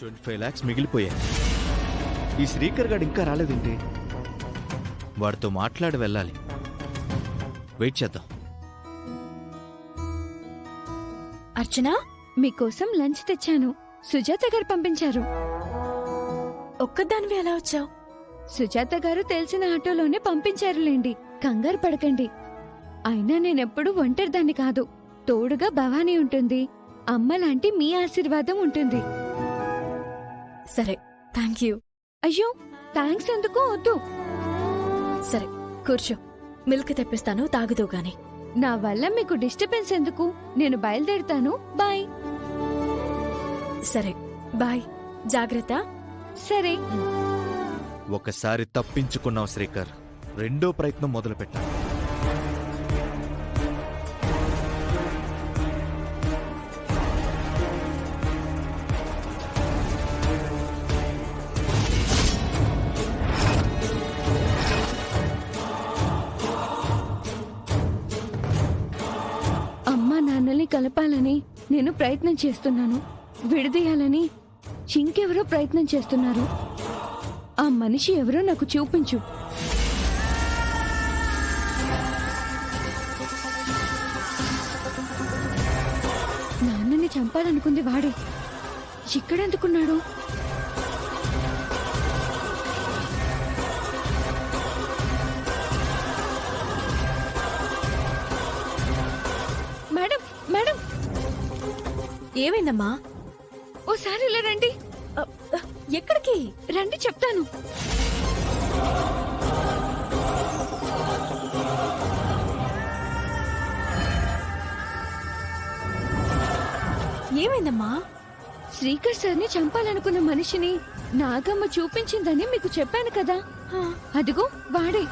25 lakhs మిగిలిపోయాయి. ఈ శ్రీకర్ గాడు ఇంకా రాలేదేంటి? వాడితో మాట్లాడి వెళ్ళాలి. వెయిట్ చేద్దాం. అర్చన, మీకోసం లంచ్ తెచ్చాను. సుజాత గారు పంపించారు. ఒక్కదానివి ఎలా వచ్చావు? సుజాత గారు తెలిసిన ఆటోలోనే పంపించారులేండి. కంగారు పడకండి. అయినా నేనెప్పుడు ఒంటరిదాన్ని కాదు. తోడుగా భవానీ ఉంటుంది. అమ్మ లాంటి మీ ఆశీర్వాదం ఉంటుంది. సరే, థ్యాంక్ యూ. అయ్యో, థ్యాంక్స్ ఎందుకు? వద్దు. సరే, కూర్చో. మిల్క్ తెప్పిస్తాను, తాగుదు గాని. నా వల్ల మీకు డిస్టర్బెన్స్ ఎందుకు? నేను బయలుదేరుతాను. బాయ్. సరే, బాయ్. జాగ్రత్త. సరే. ఒకసారి తప్పించుకున్నావు శ్రీకర్, రెండో ప్రయత్నం మొదలు పెట్టాను. అమ్మా నాన్నల్ని కలపాలని నేను ప్రయత్నం చేస్తున్నాను. విడదీయాలని ఇంకెవరో ప్రయత్నం చేస్తున్నారు. ఆ మనిషి ఎవరో నాకు చూపించు. నాన్నని చంపాలనుకుంది వాడే. ఇక్కడెందుకున్నాడు? మేడం, మేడం, ఏమైందమ్మా? ఓసారి ఇలా రండి. ఎక్కడికి? రండి, చెప్తాను. ఏమైందమ్మా? శ్రీకర్ సార్ని చంపాలనుకున్న మనిషిని నాగమ్మ చూపించిందని మీకు చెప్పాను కదా. అదిగో వాడే.